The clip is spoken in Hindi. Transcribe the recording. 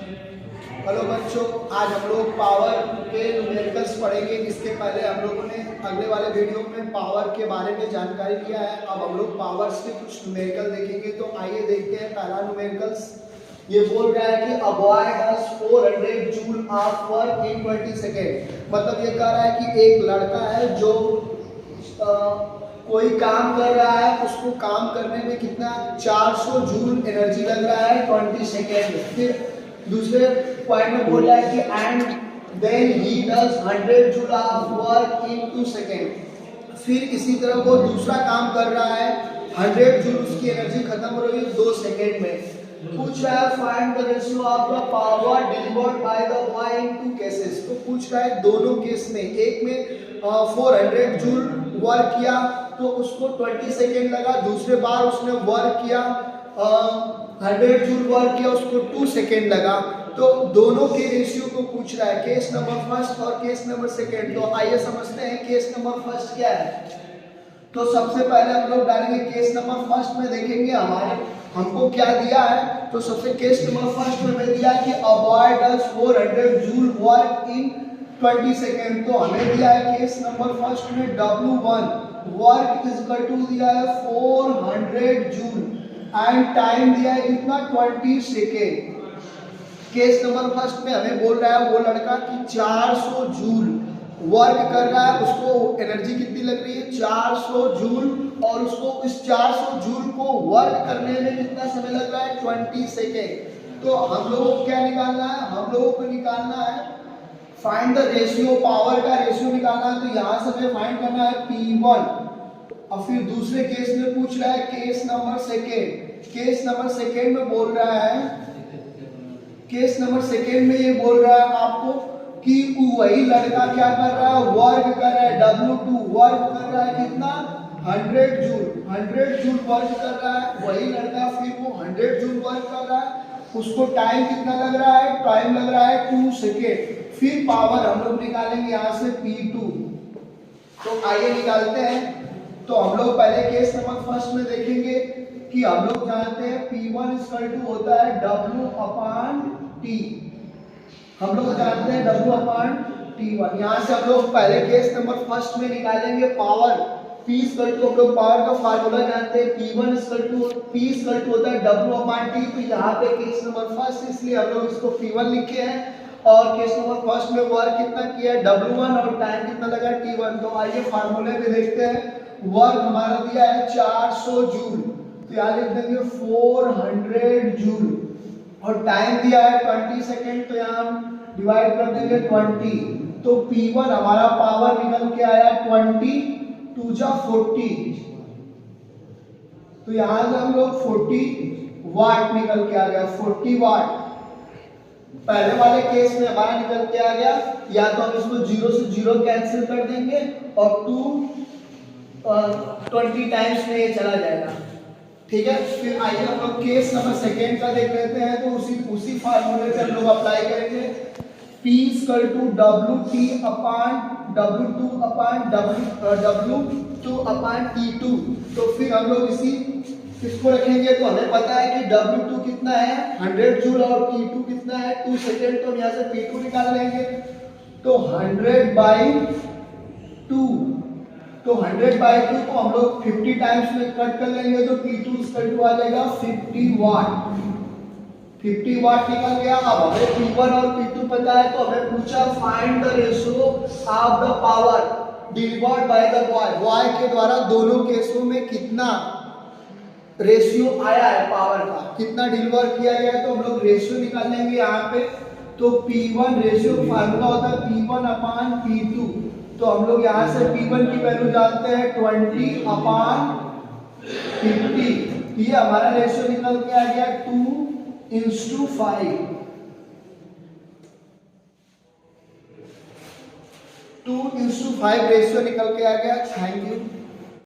हेलो बच्चों, आज हम लोग पावर के न्यूमेरिकल्स पढ़ेंगे। इसके पहले हम लोगों ने अगले वाले वीडियो में पावर के बारे में जानकारी लिया है। अब हम लोग पावर्स के कुछ न्यूमेरिकल देखेंगे। तो आइए देखते हैं पहला न्यूमेरिकल्स। ये बोल रहा है कि a boy does 400 joule of work in 20 second. मतलब ये कह रहा है कि एक लड़का है जो कोई काम कर रहा है, उसको काम करने में कितना 400 जूल एनर्जी लग रहा है 20 सेकेंड में। फिर दूसरे पॉइंट में बोल रहा है कि and then he does 100 joule of work in 2 second. फिर इसी तरह वो दूसरा काम कर रहा है, 100 जूल उसकी एनर्जी खत्म हो रही है 2 सेकेंड में। पूछ रहा है find the ratio of the power delivered by the boy in 2 cases. तो पूछ रहा है दोनों केस में, एक में 400 जूल वर्क किया तो उसको 20 सेकेंड लगा, दूसरे बार उसने वर्क किया 100 जूल वर्क किया उसको 2 सेकेंड लगा। तो दोनों के रेशियो को पूछ रहा है, केस नंबर फर्स्ट और केस नंबर सेकेंड। तो आइए समझते हैं केस नंबर फर्स्ट क्या है। तो सबसे पहले हम लोग डालेंगे केस नंबर फर्स्ट में, देखेंगे हमको क्या दिया है। तो सबसे केस नंबर फर्स्ट में हमें दिया कि a boy does 400 joule work in 20 second. तो हमें दिया है केस नंबर फर्स्ट में W1 work is equal to दिया है 400 जूल एंड टाइम दिया है कितना 20 सेकेंड। केस नंबर फर्स्ट में हमें बोल रहा है वो लड़का कि 400 जूल वर्क कर रहा है, उसको एनर्जी कितनी लग रही है 400 जूल, और उसको इस 400 जूल को वर्क करने में कितना समय लग रहा है 20 सेकेंड। तो हम लोगों को क्या निकालना है, हम लोगों को निकालना है फाइंड द रेशियो, पावर का रेशियो निकालना है। तो यहाँ से हमें फाइंड करना है P1। और फिर दूसरे केस में पूछ रहा है case number second. Case number second में बोल रहा है, केस नंबर सेकेंड में ये बोल रहा है आपको कि वही लड़का क्या कर रहा है, वर्क कर रहा है, W2 वर्क कर रहा है कितना 100 जूल वर्क कर रहा है वही लड़का। फिर वो 100 जूल वर्क कर रहा है, उसको टाइम कितना लग रहा है, टाइम लग रहा है 2 सेकेंड। फिर पावर हम लोग निकालेंगे यहाँ से P2। तो आइए निकालते हैं। तो हम लोग पहले केस नंबर फर्स्ट में देखेंगे कि हम लोग जानते हैं P1 इक्वल टू होता है W/T। हम लोग जानते हैं W/T1। यहाँ से हम लोग पहले केस नंबर फर्स्ट में निकालेंगे पावर P इक्वल टू, हम लोग पावर का फार्मूला जानते हैं P1 इक्वल टू होता है W/T। तो यहाँ पे केस नंबर फर्स्ट इसलिए हम लोग इसको P1 लिखे हैं, और केस नंबर फर्स्ट में वर्क कितना किया है W1 और टाइम कितना लगा T1। तो आइए फार्मूले में देखते हैं। वर्क हमारा दिया है 400 जूल, तो यहाँ लिख देंगे 400 जूल, और टाइम दिया है 20 सेकेंड। तो यहाँ हम डिवाइड कर देंगे 20। तो P1 हमारा पावर निकल के आया 20 2 जा 40। तो यहाँ से हम लोग 40 वाट निकल के आ गया, 40 वाट। पहले वाले केस में हमारा निकल के आ गया, या तो हम इसको 0 से 0 कैंसिल कर देंगे और 20 टाइम्स में ये चला जाएगा, ठीक है। फिर आइए हम लोग केस नंबर सेकेंड का देख लेते हैं। तो उसी फार्मूले पे हम लोग अप्लाई करेंगे P इक्वल टू W2/T2। तो फिर हम लोग इसको रखेंगे। तो हमें पता है कि W2 कितना है 100 जूल और T2 कितना है 2 सेकेंड। तो हम यहाँ से P2 निकाल लेंगे। तो 100/2, तो 100/2 को हम लोग 50 टाइम्स में कट कर लेंगे। तो P2 इक्वल टू आ जाएगा 50 वाट। 50 वाट निकल गया। अब हमें P1 और P2 पता है, तो हमें पूछा find the ratio of the power delivered by the boy के द्वारा दोनों केसों में कितना रेशियो आया है, पावर का कितना डिलीवर किया गया है। तो हम लोग रेशियो निकाल लेंगे यहाँ पे। तो P1 रेशियो फार्मूला होता है P1/P2। तो हम लोग यहाँ से P1 की वैल्यू जानते हैं 20/50। ये हमारा रेशियो निकल के आ गया 2:5। 2:5 रेशियो निकल के आ गया। Thank you.